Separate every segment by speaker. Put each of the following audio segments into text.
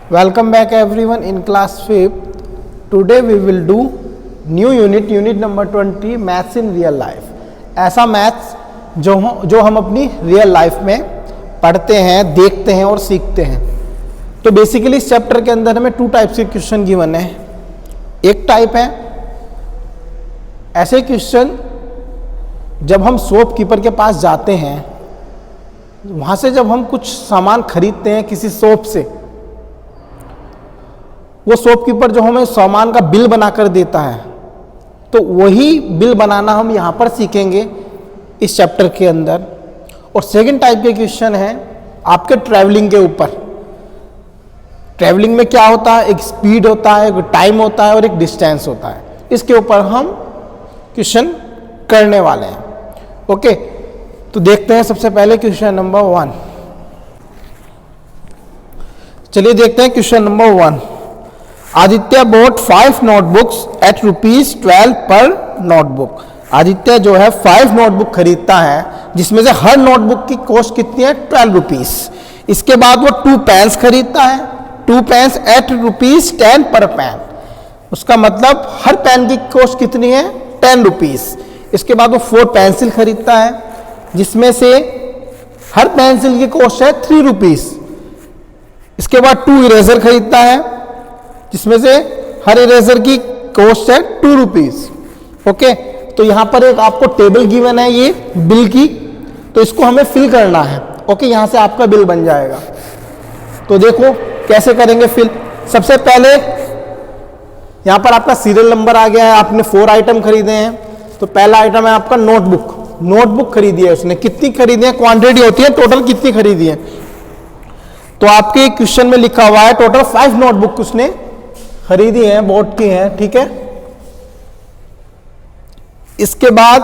Speaker 1: Welcome back everyone in class 5th. Today we will do new unit number 20 maths in real life. ऐसा maths जो हम अपनी real life में पढ़ते हैं, देखते हैं और सीखते हैं. तो बेसिकली इस चैप्टर के अंदर हमें 2 टाइप्स के क्वेश्चन गिवन है. एक टाइप है ऐसे क्वेश्चन जब हम शॉपकीपर के पास जाते हैं, वहाँ से जब हम कुछ सामान खरीदते हैं किसी शॉप से, वो शॉपकीपर जो हमें सामान का बिल बनाकर देता है, तो वही बिल बनाना हम यहाँ पर सीखेंगे इस चैप्टर के अंदर. और सेकंड टाइप के क्वेश्चन है आपके ट्रैवलिंग के ऊपर. ट्रैवलिंग में क्या होता है, एक स्पीड होता है, एक टाइम होता है और एक डिस्टेंस होता है. इसके ऊपर हम क्वेश्चन करने वाले हैं. ओके, तो देखते हैं सबसे पहले क्वेश्चन नंबर 1. चलिए देखते हैं question number 1. Aditya bought 5 notebooks at ₹12 पर नोटबुक. आदित्य जो है 5 नोटबुक खरीदता है, जिसमें से हर नोटबुक की कॉस्ट कितनी है, ₹12. इसके बाद वो 2 पेन्स खरीदता है, 2 पेन्स at ₹10 पर पेन. उसका मतलब हर पेन की कॉस्ट कितनी है, ₹10. इसके बाद वो 4 पेंसिल खरीदता है, जिसमें से हर पेंसिल की कॉस्ट है ₹3. इसके बाद 2 इरेजर खरीदता है, जिसमें से हर इरेजर की कॉस्ट है ₹2. ओके, तो यहां पर एक आपको टेबल गिवन है ये बिल की, तो इसको हमें फिल करना है. ओके, यहां से आपका बिल बन जाएगा. तो देखो कैसे करेंगे फिल. सबसे पहले यहां पर आपका सीरियल नंबर आ गया है. आपने 4 आइटम खरीदे हैं. तो पहला आइटम है आपका नोटबुक खरीदी है. उसने कितनी खरीदी है, क्वांटिटी होती है टोटल कितनी खरीदी है. तो आपके क्वेश्चन में लिखा हुआ है टोटल 5 नोटबुक उसने खरीदी है, बोट की है. ठीक है, इसके बाद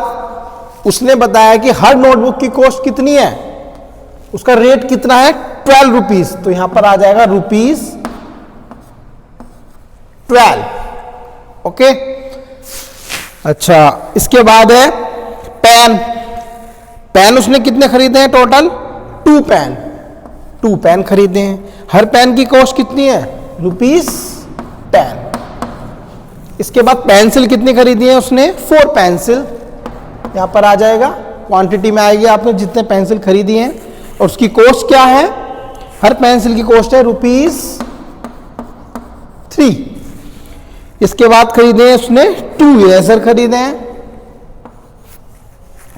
Speaker 1: उसने बताया कि हर नोटबुक की कॉस्ट कितनी है, उसका रेट कितना है, ₹12. तो यहां पर आ जाएगा ₹12. ओके, अच्छा, इसके बाद है पेन उसने कितने खरीदे हैं, टोटल 2 पेन खरीदे हैं. हर पेन की कॉस्ट कितनी है, ₹10. इसके बाद पेंसिल कितनी खरीदी है उसने, 4 पेंसिल. यहां पर आ जाएगा, क्वांटिटी में आएगी आपने जितने पेंसिल खरीदी हैं. और उसकी कॉस्ट क्या है, हर पेंसिल की कॉस्ट है ₹3. इसके बाद खरीदे हैं उसने 2 इरेजर खरीदे हैं.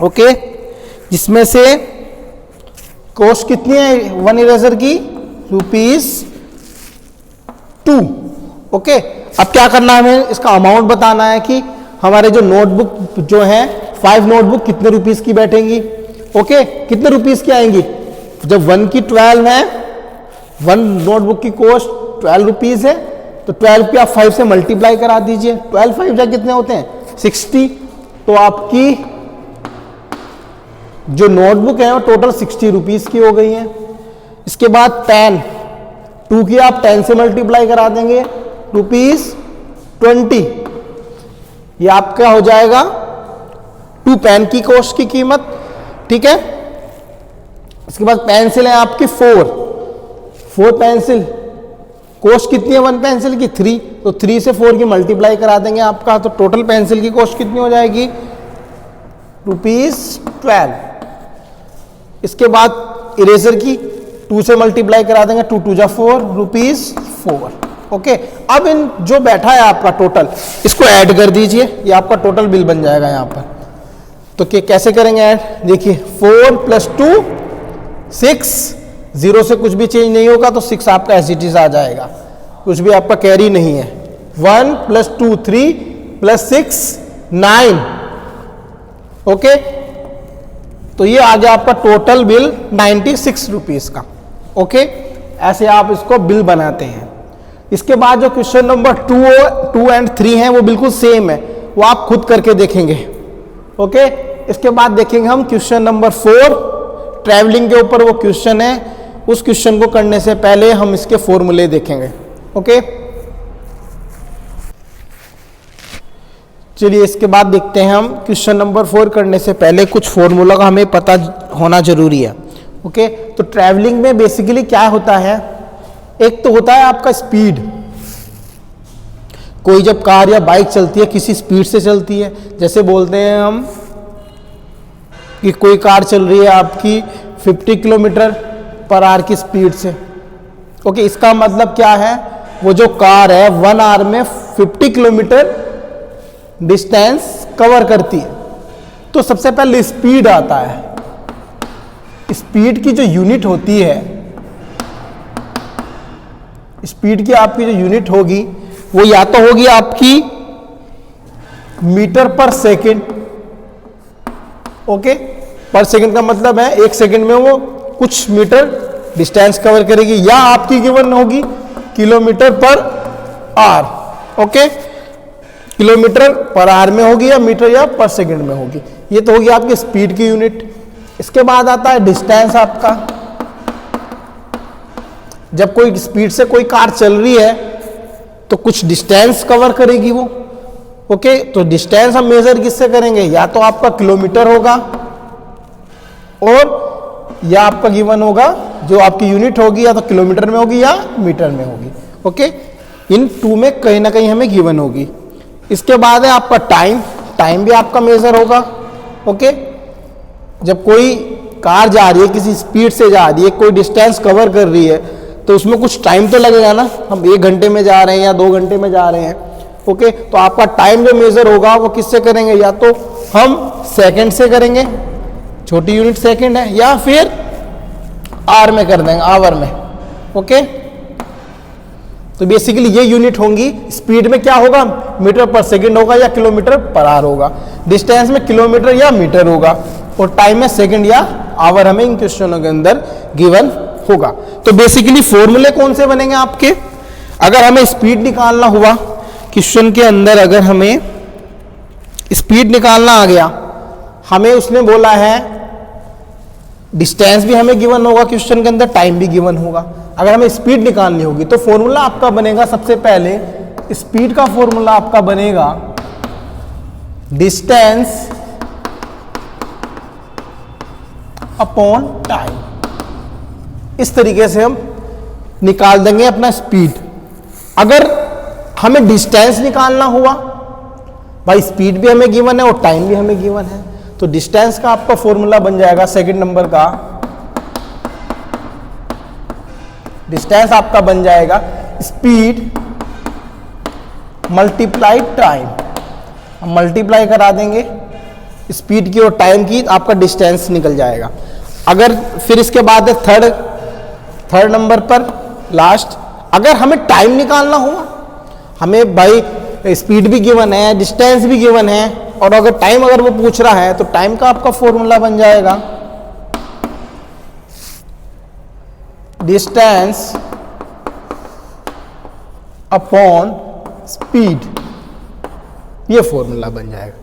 Speaker 1: ओके, जिसमें से कॉस्ट कितनी है 1 इरेजर की, ₹2. ओके, अब क्या करना है, हमें इसका अमाउंट बताना है कि हमारे जो नोटबुक जो है 5 नोटबुक कितने ₹, की बैठेंगी. ओके, कितने ₹, की आएंगी. जब 1 की 12 है, 1 नोटबुक की कॉस्ट ₹12 है, तो 12 पे आप 5 से मल्टीप्लाई करा दीजिए. 12 5 जा कितने होते हैं, 60. तो आपकी जो नोटबुक है वो टोटल ₹60 की हो गई है. इसके बाद पेन 2 की आप 10 से मल्टीप्लाई करा देंगे, ₹20. ये आपका हो जाएगा 2 पेन की कॉस्ट की कीमत. ठीक है, इसके बाद पेंसिल है आपकी 4 पेंसिल, कॉस्ट कितनी है 1 पेंसिल की, 3. तो 3 से 4 की मल्टीप्लाई करा देंगे आपका, तो टोटल पेंसिल की कॉस्ट कितनी हो जाएगी, ₹12. इसके बाद इरेजर की 2 से मल्टीप्लाई करा देंगे, 2 2 जा 4, ₹4. ओके, अब इन जो बैठा है आपका टोटल, इसको ऐड कर दीजिए, ये आपका टोटल बिल बन जाएगा यहाँ पर. तो कैसे करेंगे ऐड, देखिए 4 + 2 6, 0 से कुछ भी चेंज नहीं होगा, तो 6 आपका एज इट इज आ जाएगा, कुछ भी आपका कैरी नहीं है. 1 + 2 3 + 6 9. ओके, तो ये आ गया आपका टोटल बिल ₹96 का. ओके, ऐसे आप इसको बिल बनाते हैं. इसके बाद जो क्वेश्चन नंबर 2 और 3 है वो बिल्कुल सेम है, वो आप खुद करके देखेंगे. ओके, इसके बाद देखेंगे हम क्वेश्चन नंबर 4, ट्रैवलिंग के ऊपर वो क्वेश्चन है. उस क्वेश्चन को करने से पहले हम इसके फॉर्मूले देखेंगे. ओके, चलिए इसके बाद देखते हैं हम क्वेश्चन नंबर 4 करने से पहले कुछ फॉर्मूला का हमें पता होना जरूरी है. ओके, तो ट्रैवलिंग में बेसिकली क्या होता है एक तो होता है आपका स्पीड, कोई जब कार या बाइक चलती है किसी स्पीड से चलती है, जैसे बोलते हैं हम कि कोई कार चल रही है आपकी 50 किलोमीटर पर आवर की स्पीड से। ओके, इसका मतलब क्या है, वो जो कार है 1 आवर में 50 किलोमीटर डिस्टेंस कवर करती है। तो सबसे पहले स्पीड आता है। स्पीड की जो यूनिट होती है, स्पीड की आपकी जो यूनिट होगी वो या तो होगी आपकी मीटर पर सेकंड। ओके, पर सेकंड का मतलब है 1 सेकंड में वो कुछ मीटर डिस्टेंस कवर करेगी, या आपकी गिवन होगी kilometre per our. Okay, kilometre per our में होगी या मीटर या पर सेकंड में होगी। ये तो होगी आपकी स्पीड की यूनिट। इसके बाद आता है डिस्टेंस आपका। जब कोई स्पीड से कोई कार चल रही है तो कुछ डिस्टेंस कवर करेगी वो। ओके, तो डिस्टेंस हम मेजर किससे करेंगे, या तो आपका किलोमीटर होगा और या आपका गिवन होगा जो आपकी यूनिट होगी, या तो किलोमीटर में होगी या मीटर में होगी। ओके, इन 2 में कहीं ना कहीं हमें गिवन होगी। इसके बाद है आपका टाइम। टाइम भी आपका मेजर होगा। ओके, जब कोई कार जा रही है किसी स्पीड से जा रही है, कोई डिस्टेंस कवर कर रही है, तो उसमें कुछ टाइम तो लगेगा ना। हम 1 घंटे में जा रहे हैं या 2 घंटे में जा रहे हैं। ओके, तो आपका टाइम जो मेजर होगा वो किससे करेंगे, या तो हम सेकंड से करेंगे, छोटी यूनिट सेकंड है, या फिर आवर में कर देंगे, आवर में। ओके, तो बेसिकली ये यूनिट होंगी। स्पीड में क्या होगा, मीटर पर सेकंड होगा या किलोमीटर पर आवर होगा। डिस्टेंस में किलोमीटर या मीटर होगा, और टाइम में सेकंड या आवर हमें इन क्वेश्चनों के अंदर गिवन होगा। तो बेसिकली फॉर्मूले कौन से बनेंगे आपके, अगर हमें स्पीड निकालना हुआ क्वेश्चन के अंदर, अगर हमें स्पीड निकालना आ गया, हमें उसने बोला है डिस्टेंस भी हमें गिवन होगा क्वेश्चन के अंदर, टाइम भी गिवन होगा। अगर हमें स्पीड निकालनी होगी तो फॉर्मूला आपका बनेगा, सबसे पहले स्पीड का फॉर्मूला आपका बनेगा डिस्टेंस अपॉन टाइम। इस तरीके से हम निकाल देंगे अपना स्पीड। अगर हमें डिस्टेंस निकालना हुआ, भाई स्पीड भी हमें गिवन है और टाइम भी हमें गिवन है, तो डिस्टेंस का आपका फॉर्मूला बन जाएगा सेकंड नंबर का। डिस्टेंस आपका बन जाएगा स्पीड मल्टीप्लाई टाइम। हम मल्टीप्लाई करा देंगे स्पीड की और टाइम की, आपका डिस्टेंस निकल जाएगा। अगर फिर इसके बाद थर्ड नंबर पर लास्ट, अगर हमें टाइम निकालना हुआ, हमें भाई स्पीड भी गिवन है, डिस्टेंस भी गिवन है, और अगर टाइम अगर वो पूछ रहा है तो टाइम का आपका फॉर्मूला बन जाएगा डिस्टेंस अपॉन स्पीड। ये फॉर्मूला बन जाएगा।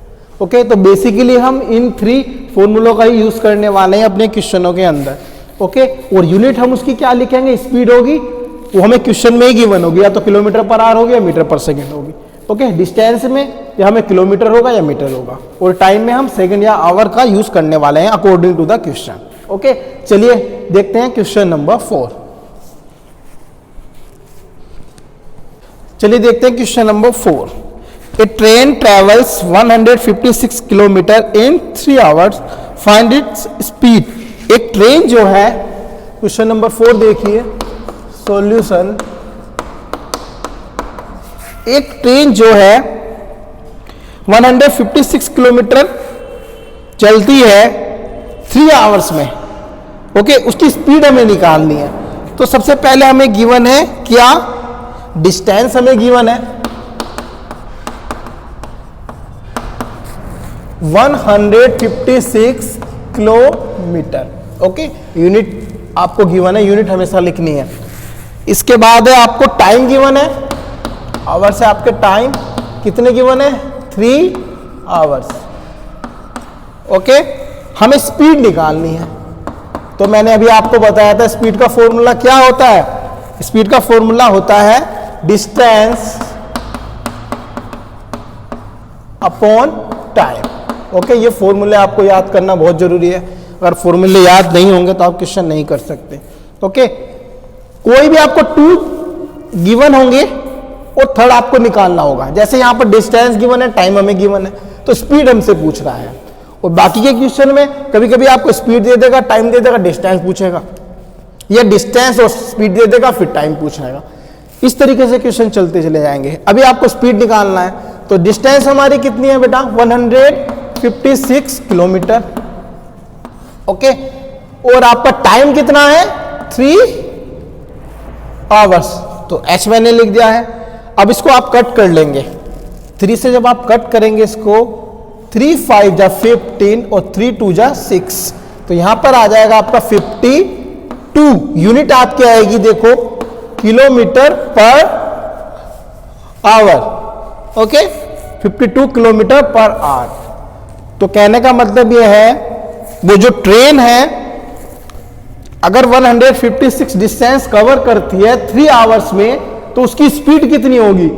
Speaker 1: ओके, तो बेसिकली हम इन 3 फॉर्मूलों का ही यूज करने वाले हैं अपने क्वेश्चनों के अंदर। ओके, और यूनिट हम उसकी क्या लिखेंगे, स्पीड होगी, वो हमें क्वेश्चन में ही गिवन होगी, या तो किलोमीटर पर आवर होगी या मीटर पर सेकंड होगी। ओके, डिस्टेंस में या हमें किलोमीटर होगा या मीटर होगा, और टाइम में हम सेकंड या आवर का यूज करने वाले हैं according to the question. Okay, चलिए देखते हैं क्वेश्चन नंबर 4। चलिए देखते हैं question number 4। A train travels 156 kilometre in 3 hours. Find its speed. एक ट्रेन जो है, क्वेश्चन नंबर 4 देखिए सॉल्यूशन। एक ट्रेन जो है 156 किलोमीटर चलती है 3 आवर्स में। ओके, उसकी स्पीड हमें निकालनी है। तो सबसे पहले हमें गिवन है क्या, डिस्टेंस हमें गिवन है 156 किलोमीटर। ओके, यूनिट आपको गिवन है, यूनिट हमेशा लिखनी है। इसके बाद है आपको टाइम गिवन है, आवर से आपके टाइम कितने गिवन है, 3 आवर्स। ओके, हमें स्पीड निकालनी है। तो मैंने अभी आपको बताया था स्पीड का फॉर्मूला क्या होता है। स्पीड का फॉर्मूला होता है डिस्टेंस अपॉन टाइम। ओके, ये फॉर्मूले आपको याद करना बहुत जरूरी है। अगर फॉर्मूले याद नहीं होंगे तो आप क्वेश्चन नहीं कर सकते। ओके, कोई भी आपको 2 गिवन होंगे और थर्ड आपको निकालना होगा। जैसे यहां पर डिस्टेंस गिवन है, टाइम हमें गिवन है, तो स्पीड हमसे पूछ रहा है। और बाकी के क्वेश्चन में कभी कभी आपको स्पीड दे देगा, टाइम दे देगा, डिस्टेंस पूछेगा, या डिस्टेंस और स्पीड दे देगा फिर टाइम पूछेगा। इस तरीके से क्वेश्चन चलते चले जाएंगे। अभी आपको स्पीड निकालना है, तो डिस्टेंस हमारी कितनी है बेटा, 156 किलोमीटर। ओके, और आपका टाइम कितना है, 3 आवर्स। तो h मैंने लिख दिया है। अब इसको आप कट कर लेंगे, 3 से जब आप कट करेंगे इसको, 3 5 जा 15 और 3 2 जा 6, तो यहां पर आ जाएगा आपका 52। यूनिट आपकी आएगी देखो, kilometre per our. Okay, 52 kilometre per our. तो कहने का मतलब यह है, वो जो ट्रेन है अगर 156 डिस्टेंस कवर करती है 3 आवर्स में, तो उसकी स्पीड कितनी होगी,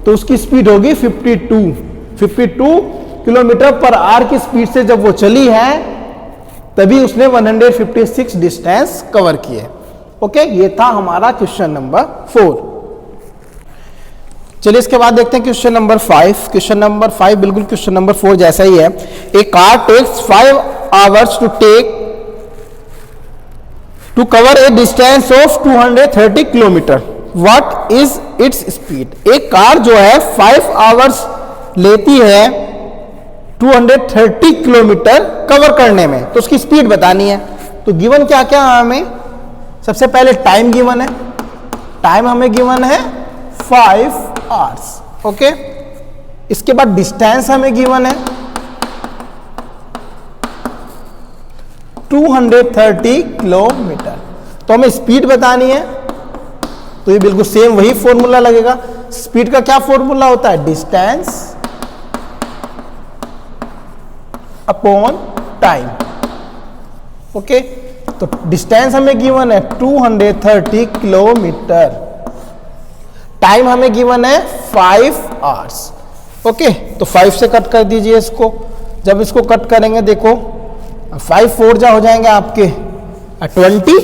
Speaker 1: तो उसकी स्पीड होगी 52 किलोमीटर पर आवर की स्पीड से जब वो चली है, तभी उसने 156 डिस्टेंस कवर किए। ओके, ये था हमारा क्वेश्चन नंबर 4। चलिए इसके बाद देखते हैं क्वेश्चन नंबर 5। क्वेश्चन नंबर 5 बिल्कुल क्वेश्चन नंबर 4 जैसा ही है। A car takes 5 hours to cover a distance of 230 kilometre, what is its speed. एक कार जो है 5 आवर्स लेती है 230 किलोमीटर कवर करने में, तो उसकी स्पीड बतानी है। तो गिवन क्या क्या है हमें, सबसे पहले टाइम गिवन है, टाइम हमें गिवन है 5 आवर्स। ओके, इसके बाद डिस्टेंस हमें गिवन है 230 किलोमीटर, तो हमें स्पीड बतानी है। तो ये बिल्कुल सेम वही फॉर्मूला लगेगा। स्पीड का क्या फॉर्मूला होता है, डिस्टेंस अपॉन टाइम। ओके, तो डिस्टेंस हमें गिवन है 230 किलोमीटर, टाइम हमें गिवन है 5 आवर्स। ओके, तो 5 से कट कर दीजिए इसको। जब इसको कट करेंगे देखो, 5 4 जा हो जाएंगे आपके 20,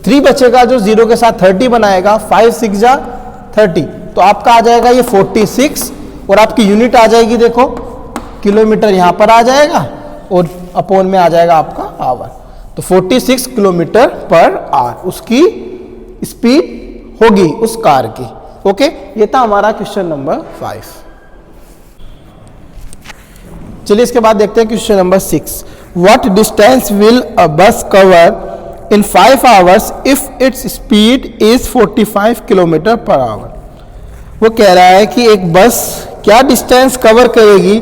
Speaker 1: 3 बचेगा जो 0 के साथ 30 बनाएगा, 5 6 जा 30, तो आपका आ जाएगा ये 46। और आपकी यूनिट आ जाएगी देखो, किलोमीटर यहां पर आ जाएगा और अपॉन में आ जाएगा आपका आवर। तो 46 किलोमीटर पर आवर उसकी स्पीड होगी उस कार की। ओके, ये था हमारा क्वेश्चन नंबर 5। चलिए इसके बाद देखते हैं question number 6। What distance will a bus cover in 5 hours if its speed is 45 kilometre per hour. वो कह रहा है कि एक बस क्या डिस्टेंस कवर करेगी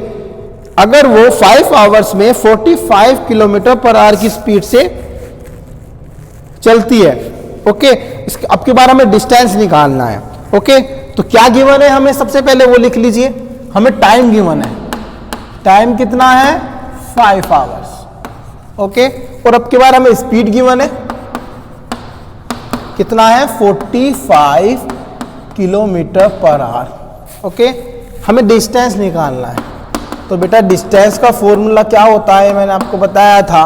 Speaker 1: अगर वो 5 आवर्स में 45 किलोमीटर पर आवर की स्पीड से चलती है। ओके, इसके अब के बारे में डिस्टेंस निकालना है। ओके, तो क्या गिवन है हमें, सबसे पहले वो लिख लीजिए। हमें टाइम गिवन है, टाइम कितना है 5 आवर्स। ओके, और अब के बाद हमें स्पीड गिवन है, कितना है 45 किलोमीटर पर आवर। ओके, हमें डिस्टेंस निकालना है। तो बेटा डिस्टेंस का फॉर्मूला क्या होता है, मैंने आपको बताया था।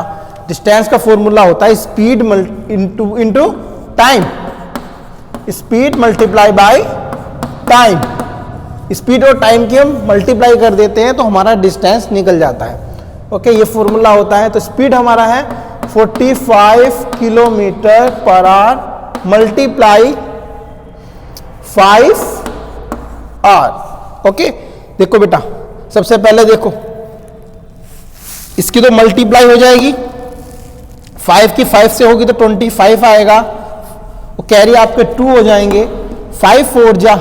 Speaker 1: डिस्टेंस का फॉर्मूला होता है speed into time, speed multiply by time. Speed और टाइम की हम मल्टीप्लाई कर देते हैं तो हमारा डिस्टेंस निकल जाता है। ओके, ये फॉर्मूला होता है। तो स्पीड हमारा है 45 kilometre per our multiply 5 our. Okay, देखो बेटा सबसे पहले देखो, इसकी तो मल्टीप्लाई हो जाएगी, 5 की 5 से होगी तो 25 आएगा, वो कैरी आपके 2 हो जाएंगे, 5 4 जा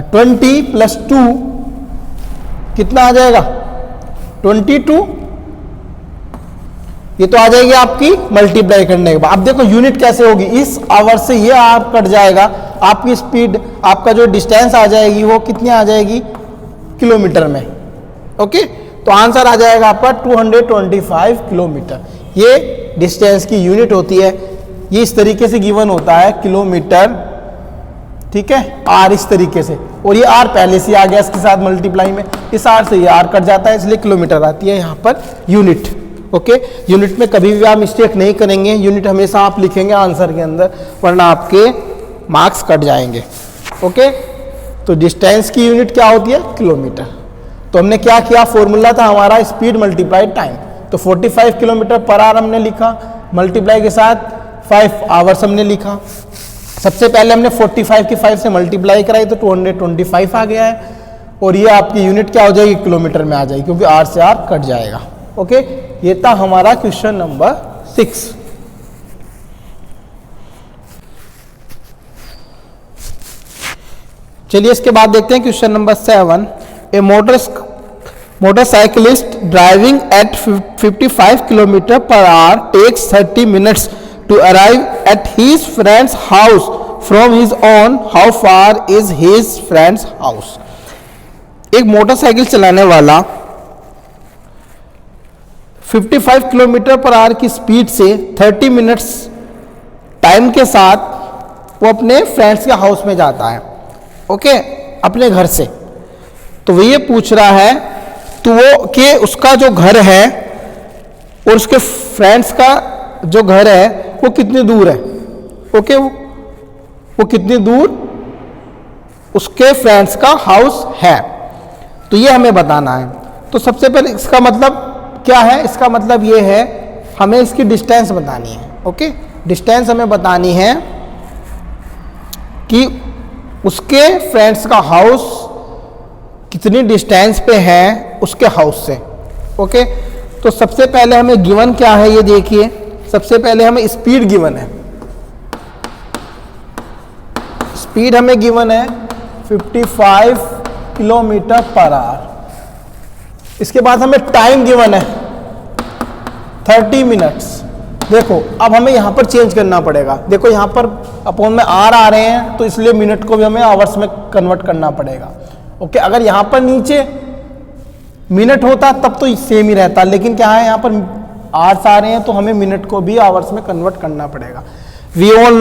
Speaker 1: 20 प्लस 2 कितना आ जाएगा 22। ये तो आ जाएगी आपकी मल्टीप्लाई करने के बाद। अब देखो यूनिट कैसे होगी, इस आवर से ये आप कट जाएगा, आपकी स्पीड, आपका जो डिस्टेंस आ जाएगी वो कितनी आ जाएगी किलोमीटर में। ओके, तो आंसर आ जाएगा आपका 225 किलोमीटर। ये डिस्टेंस की यूनिट होती है। ये इस तरीके से गिवन होता है किलोमीटर, ठीक है, आर इस तरीके से, और ये आर पहले से आ गया इसके साथ मल्टीप्लाई में, इस आर से ये आर कट जाता है इसलिए किलोमीटर आती है यहाँ पर यूनिट। ओके, यूनिट में कभी भी आप मिस्टेक नहीं करेंगे, यूनिट हमेशा आप लिखेंगे आंसर के अंदर, वरना आपके मार्क्स कट जाएंगे। ओके, तो डिस्टेंस की यूनिट क्या होती है? किलोमीटर। तो हमने क्या किया, फॉर्मूला था हमारा स्पीड मल्टीप्लाई टाइम, तो 45 किलोमीटर पर आवर हमने लिखा, मल्टीप्लाई के साथ 5 आवर्स हमने लिखा। सबसे पहले हमने 45 की 5 से मल्टीप्लाई कराई तो 225 आ गया है, और ये आपकी यूनिट क्या हो जाएगी? किलोमीटर में आ जाएगी, क्योंकि आर से आर कट जाएगा। ओके, ये था हमारा क्वेश्चन नंबर 6। चलिए इसके बाद देखते हैं question number 7। A motorcyclist driving at 55 kilometre per hour takes 30 minutes to arrive at his friend's house from his own, how far is his friend's house. एक मोटरसाइकिल चलाने वाला 55 किलोमीटर पर आवर की speed से 30 minutes time के साथ वो अपने friends के हाउस में जाता है। ओके, अपने घर से। तो वो ये पूछ रहा है तो वो कि उसका जो घर है और उसके फ्रेंड्स का जो घर है वो कितनी दूर है। ओके, वो कितनी दूर उसके फ्रेंड्स का हाउस है, तो ये हमें बताना है। तो सबसे पहले इसका मतलब क्या है? इसका मतलब ये है हमें इसकी डिस्टेंस बतानी है। ओके, डिस्टेंस हमें बतानी है कि उसके फ्रेंड्स का हाउस कितनी डिस्टेंस पे है उसके हाउस से। ओके, तो सबसे पहले हमें गिवन क्या है ये देखिए। सबसे पहले हमें स्पीड गिवन है, स्पीड हमें गिवन है 55 किलोमीटर पर आवर। इसके बाद हमें टाइम गिवन है 30 मिनट्स। देखो अब हमें यहाँ पर चेंज करना पड़ेगा। देखो यहाँ पर अपॉन में आर आ रहे हैं, तो इसलिए मिनट को भी हमें आवर्स में कन्वर्ट करना पड़ेगा। ओके, अगर यहाँ पर नीचे मिनट होता तब तो सेम ही रहता, लेकिन क्या है यहाँ पर आवर्स आ रहे हैं तो हमें मिनट को भी आवर्स में कन्वर्ट करना पड़ेगा। We all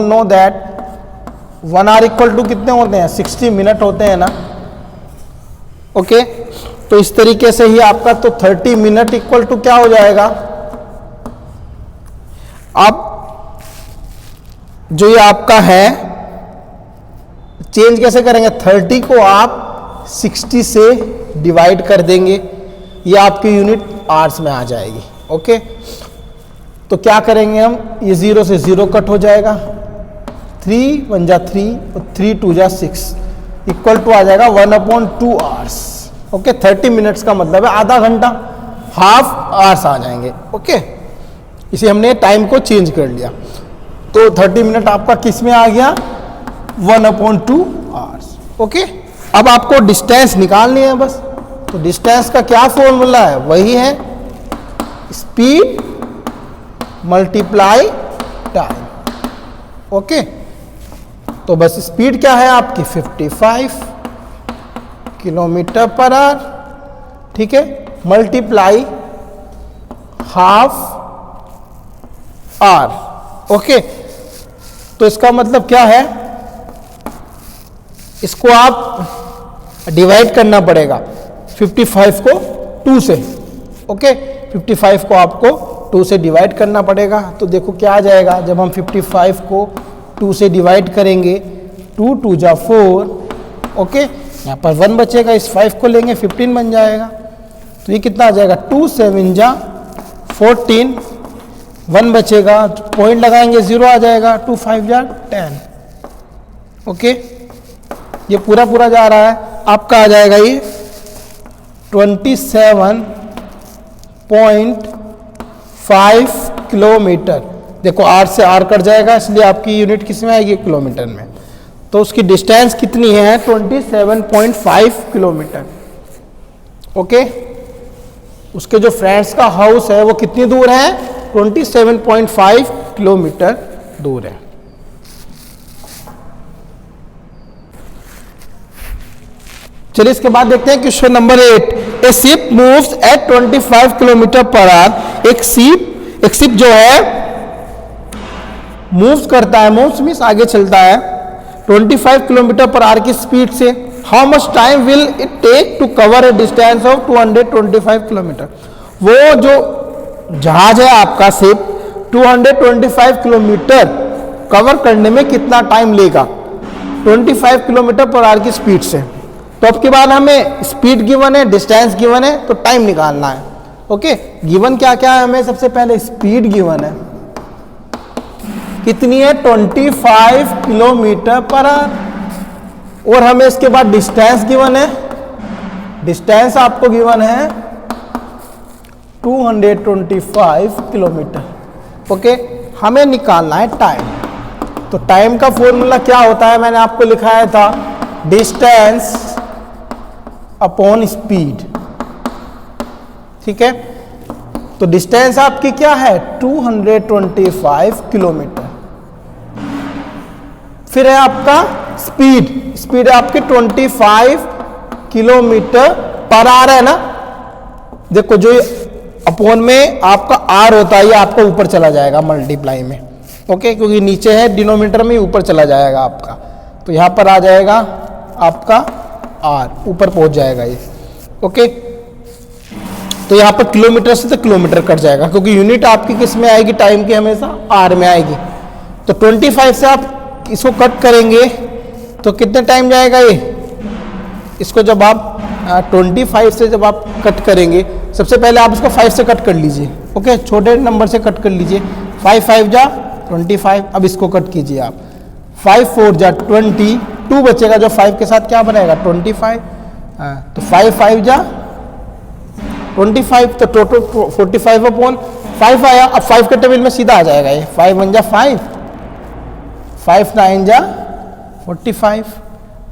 Speaker 1: know that 1 hour equal to कितने होते हैं? 60 मिनट होते हैं ना। ओके, तो इस तरीके से ही आपका तो 30 मिनट इक्वल टू क्या हो जाएगा? अब जो ये आपका है चेंज कैसे करेंगे? 30 को आप 60 से डिवाइड कर देंगे, ये आपकी यूनिट आवर्स में आ जाएगी। ओके, तो क्या करेंगे हम? ये 0 से 0 कट हो जाएगा, 3 1 जा 3 और 3 2 जा 6 इक्वल टू आ जाएगा 1/2 आवर्स। ओके, 30 मिनट्स का मतलब है आधा घंटा, हाफ आवर्स आ जाएंगे। ओके, इसे हमने टाइम को चेंज कर लिया, तो 30 मिनट आपका किस में आ गया? 1/2 आवर्स। ओके, अब आपको डिस्टेंस निकालनी है बस। तो डिस्टेंस का क्या फॉर्मूला है? वही है स्पीड मल्टीप्लाई टाइम। ओके, तो बस स्पीड क्या है आपकी? 55 किलोमीटर पर आवर, ठीक है, मल्टीप्लाई हाफ आवर। ओके, तो इसका मतलब क्या है? इसको आप डिवाइड करना पड़ेगा 55 को 2 से। ओके, 55 को आपको 2 से डिवाइड करना पड़ेगा। तो देखो क्या आ जाएगा जब हम 55 को 2 से डिवाइड करेंगे, 2 2 जा 4। ओके, यहाँ पर 1 बचेगा, इस 5 को लेंगे 15 बन जाएगा। तो ये कितना आ जाएगा? 2 7 जा 14, 1 बचेगा, पॉइंट लगाएंगे 0 आ जाएगा, 2 5 जा 10। ओके, ये पूरा पूरा जा रहा है, आपका आ जाएगा ये 27.5 किलोमीटर। देखो आर से आर कट जाएगा, इसलिए आपकी यूनिट किस में आएगी? किलोमीटर में। तो उसकी डिस्टेंस कितनी है? 27.5 किलोमीटर। ओके, उसके जो फ्रेंड्स का हाउस है वो कितनी दूर है? 27.5 किलोमीटर दूर है। चलिए इसके बाद देखते हैं question number 8। A ship moves eight 25 kilometre per our. एक शिप जो है मूव्स करता है, मूव्स मीन्स आगे चलता है 25 किलोमीटर पर आवर की स्पीड से। How much time will it take to cover a distance of 225 kilometre. वो जो जहाज है आपका शिप 225 किलोमीटर कवर करने में कितना टाइम लेगा 25 किलोमीटर पर आवर की स्पीड से। तो अब के बाद हमें स्पीड गिवन है, डिस्टेंस गिवन है, तो टाइम निकालना है। ओके, गिवन क्या क्या है हमें, सबसे पहले स्पीड गिवन है कितनी है 25 किलोमीटर पर आवर, और हमें इसके बाद डिस्टेंस गिवन है, डिस्टेंस आपको गिवन है 225 किलोमीटर। ओके, हमें निकालना है टाइम। तो टाइम का फॉर्मूला क्या होता है, मैंने आपको लिखाया था डिस्टेंस अपॉन स्पीड। ठीक है, तो डिस्टेंस आपकी क्या है 225 किलोमीटर। फिर है आपका स्पीड, स्पीड है आपकी 25 किलोमीटर पर आवर है ना। देखो जो अपॉन में आपका आर होता है ये आपका ऊपर चला जाएगा मल्टीप्लाई में। ओके, क्योंकि नीचे है डिनोमिनेटर में ऊपर चला जाएगा आपका, तो यहां पर आ जाएगा आपका आर, ऊपर पहुंच जाएगा ये। ओके, तो यहां पर किलोमीटर से तो किलोमीटर कट जाएगा, क्योंकि यूनिट आपकी किस में आएगी टाइम की, हमेशा आर में आएगी। तो 25 से आप इसको कट करेंगे तो कितने टाइम जाएगा ये, इसको जब आप 25 से जब आप कट करेंगे, सबसे पहले आप इसको 5 से कट कर लीजिए। ओके, छोटे नंबर से कट कर लीजिए, 5 5 जा 25। अब इसको कट कीजिए आप, 5 4 जा 20, 2 बचेगा जो 5 के साथ क्या बनेगा 25। तो 5 5 जा 25, तो टोटल 45 अपॉन 5 आया। अब 5 के टेबल में सीधा आ जाएगा ये, 5 1 जा 5, 5 9 जा 45।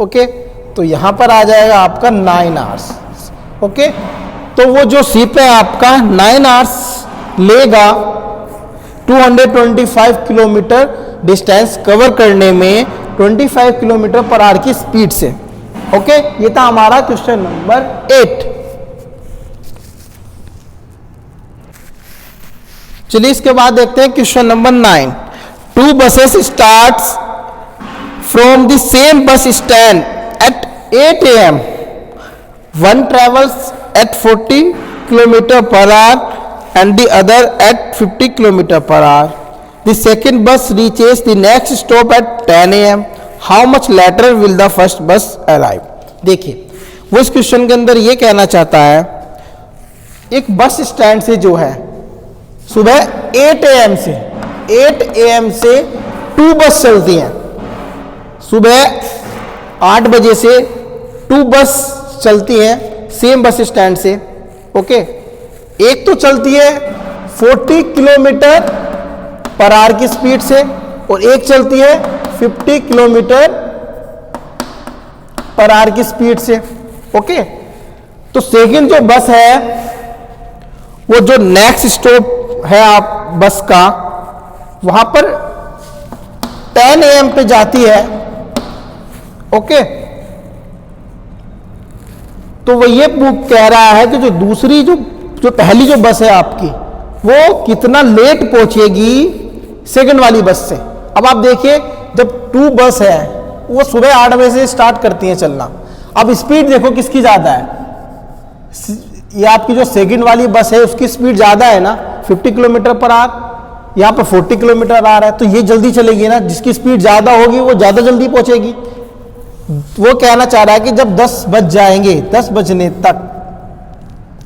Speaker 1: ओके, तो यहां पर आ जाएगा आपका 9 आवर्स। ओके, तो वो जो शिप है आपका 9 आवर्स लेगा 225 किलोमीटर डिस्टेंस कवर करने में 25 किलोमीटर पर आवर की स्पीड से। ओके, ये था हमारा क्वेश्चन नंबर 8। चलिए इसके बाद देखते हैं question number 9। 2 buses starts from the same bus stand at 8 AM. One travels at 40 km per hour and the other at 50 km per hour. The second bus reaches the next stop at 10 AM. How much later will the first bus arrive? देखिए, वो इस question के अंदर ये कहना चाहता है, एक बस स्टैंड से जो है सुबह 8 AM से 2 बस चलती हैं। सुबह 8 बजे से 2 बस चलती हैं सेम बस स्टैंड से। ओके, एक तो चलती है 40 किलोमीटर पर आवर की स्पीड से और एक चलती है 50 किलोमीटर पर आवर की स्पीड से। ओके, तो सेकंड जो बस है वो जो नेक्स्ट स्टॉप है आप बस का, वहां पर 10 AM पे जाती है। ओके, तो वो ये कह रहा है कि जो दूसरी जो पहली जो बस है आपकी वो कितना लेट पहुंचेगी सेकंड वाली बस से। अब आप देखिए, जब 2 बस है वो सुबह 8 बजे से स्टार्ट करती हैं चलना। अब स्पीड देखो किसकी ज्यादा है, ये आपकी जो सेकंड वाली बस है उसकी स्पीड ज्यादा है ना 50 किलोमीटर पर आवर, यहाँ पर 40 किलोमीटर आ रहा है, तो ये जल्दी चलेगी ना, जिसकी स्पीड ज्यादा होगी वो ज्यादा जल्दी पहुंचेगी। वो कहना चाह रहा है कि जब 10 बज जाएंगे, 10 बजने तक,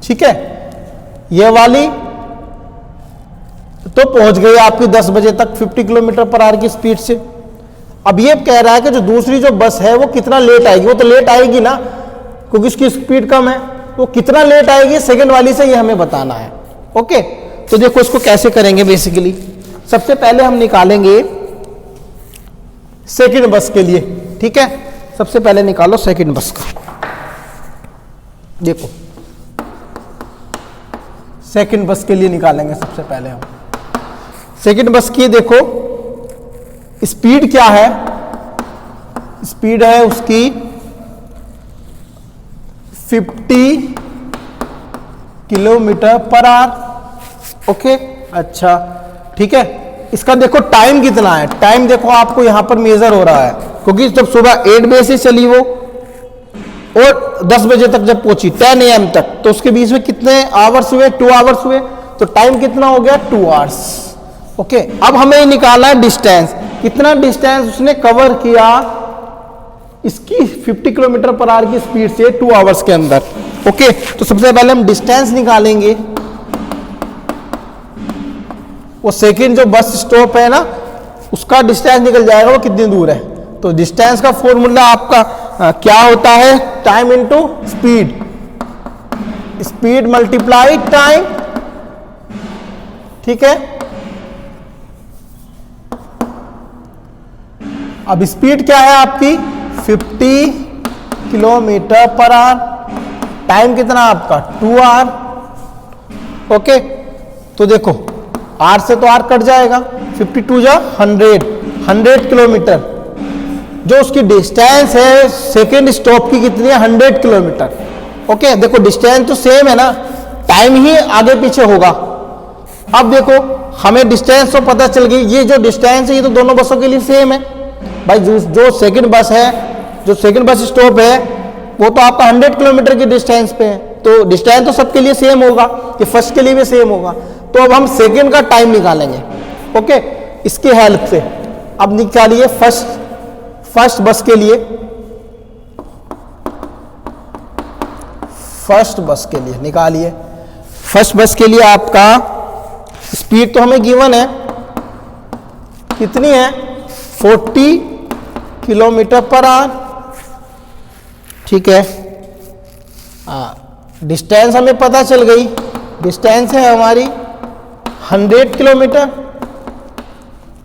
Speaker 1: ठीक है, ये वाली तो पहुंच गई आपकी 10 बजे तक 50 किलोमीटर पर आवर की स्पीड से। अब ये कह रहा है कि जो दूसरी जो बस है वो कितना लेट आएगी, वो तो लेट आएगी ना क्योंकि उसकी स्पीड कम है, वो कितना लेट आएगी सेकंड वाली से, ये हमें बताना है। ओके, तो देखो इसको कैसे करेंगे। बेसिकली सबसे पहले हम निकालेंगे सेकंड बस के लिए। ठीक है, सबसे पहले निकालो सेकंड बस का। देखो सेकंड बस के लिए निकालेंगे सबसे पहले हम सेकंड बस की। देखो स्पीड क्या है, स्पीड है उसकी 50 किलोमीटर पर आवर। ओके, अच्छा ठीक है, इसका देखो टाइम कितना है, टाइम देखो आपको यहां पर मेजर हो रहा है क्योंकि जब सुबह 8 बजे से चली वो और 10 बजे तक जब पहुंची 10 AM तक, तो उसके बीच में कितने आवर्स हुए? 2 आवर्स हुए। तो टाइम कितना हो गया? 2 आवर्स। ओके, अब हमें निकालना है डिस्टेंस, कितना डिस्टेंस उसने कवर किया इसकी 50 किलोमीटर पर आवर की स्पीड से 2 आवर्स के अंदर। ओके, तो सबसे पहले हम डिस्टेंस निकालेंगे। वो सेकंड जो बस स्टॉप है ना, उसका डिस्टेंस निकल जाएगा वो कितनी दूर है। तो डिस्टेंस का फॉर्मूला आपका क्या होता है? Time into speed, speed multiply time. ठीक है, अब स्पीड क्या है आपकी? 50 किलोमीटर पर आवर। टाइम कितना आपका? 2 आवर। ओके, तो देखो आर से तो आर कट जाएगा, 52 जा 100 किलोमीटर। जो उसकी डिस्टेंस है सेकेंड स्टॉप की कितनी है? 100 किलोमीटर। ओके, देखो डिस्टेंस तो सेम है ना, टाइम ही आगे पीछे होगा। अब देखो हमें डिस्टेंस तो पता चल गई, ये जो डिस्टेंस है ये तो दोनों बसों के लिए सेम है भाई। जो सेकंड बस है, जो सेकंड बस स्टॉप है, वो तो आपका 100 किलोमीटर की डिस्टेंस पे है, तो डिस्टेंस तो सबके लिए सेम होगा, ये फर्स्ट के लिए भी सेम होगा। तो अब हम सेकंड का टाइम निकालेंगे। ओके, इसकी हेल्प से अब निकालिए फर्स्ट बस के लिए, फर्स्ट बस के लिए निकालिए। फर्स्ट बस के लिए आपका स्पीड तो हमें गिवन है, कितनी है? 40 किलोमीटर पर आवर। ठीक है, डिस्टेंस हमें पता चल गई, डिस्टेंस है हमारी 100 किलोमीटर।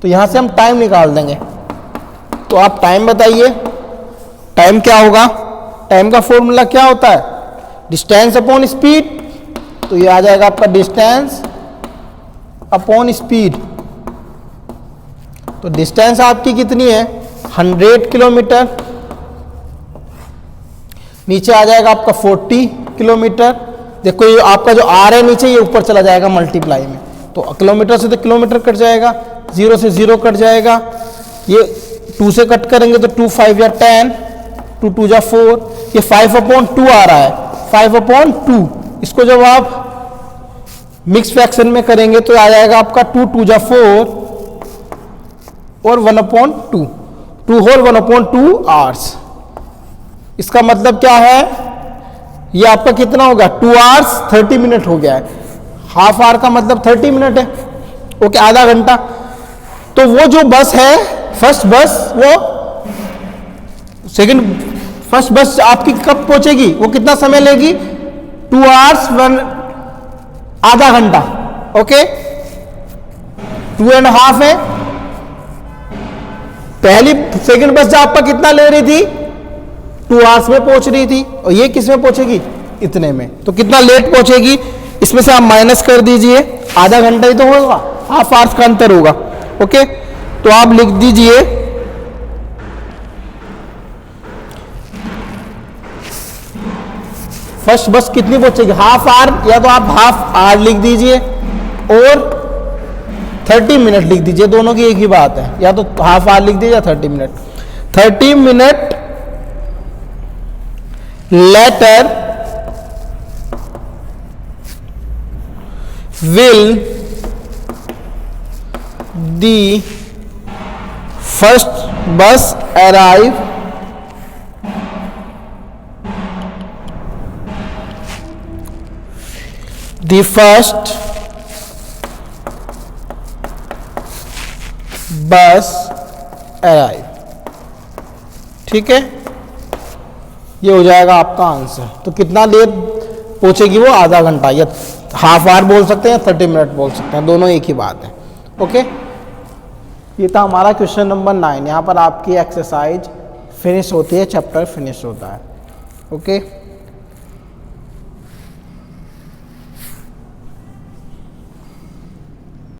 Speaker 1: तो यहां से हम टाइम निकाल देंगे। तो आप टाइम बताइए, टाइम क्या होगा? टाइम का फॉर्मूला क्या होता है? Distance upon speed. तो ये आ जाएगा आपका डिस्टेंस अपॉन स्पीड। तो डिस्टेंस आपकी कितनी है? 100 किलोमीटर। नीचे आ जाएगा आपका 40 किलोमीटर। देखो ये आपका जो आर है नीचे, ये ऊपर चला जाएगा मल्टीप्लाई में, तो किलोमीटर से तो किलोमीटर कट जाएगा, 0 से 0 कट जाएगा, ये 2 से कट करेंगे तो 2 5 या 10, 2 2 जा 4, ये 5/2 आ रहा है, 5/2। इसको जब आप मिक्स फ्रैक्शन में करेंगे तो आ जाएगा आपका 2 2 जा 4 और 1/2, 2 होल 1/2 आवर्स। इसका मतलब क्या है? ये आपका कितना होगा? 2 आवर्स 30 मिनट हो गया है। हाफ आवर का मतलब 30 मिनट है। ओके, आधा घंटा। तो वो जो बस है फर्स्ट बस, वो फर्स्ट बस आपकी कब पहुंचेगी? वो कितना समय लेगी? 2 आवर्स आधा घंटा। ओके, 2.5 है। पहली सेकंड बस जो आपका कितना ले रही थी? 2 आवर्स में पहुंच रही थी, और ये किस में पहुंचेगी? इतने में। तो कितना लेट पहुंचेगी? इसमें से आप माइनस कर दीजिए, आधा घंटा ही तो होगा, हाफ आवर्स का अंतर होगा। ओके, तो आप लिख दीजिए फर्स्ट बस कितनी पहुंचेगी? हाफ आवर, या तो आप हाफ आवर लिख दीजिए और 30 मिनट लिख दीजिए, दोनों की एक ही बात है, या तो हाफ आवर लिख दीजिए या 30 minute. 30 minute later will the first bus arrive the first bus arrive। ठीक है, ये हो जाएगा आपका आंसर। तो कितना लेट पहुंचेगी वो? आधा घंटा, या हाफ आवर बोल सकते हैं, 30 मिनट बोल सकते हैं, दोनों एक ही बात है। ओके, ये था हमारा क्वेश्चन नंबर 9। यहाँ पर आपकी एक्सरसाइज फिनिश होती है, चैप्टर फिनिश होता है। ओके।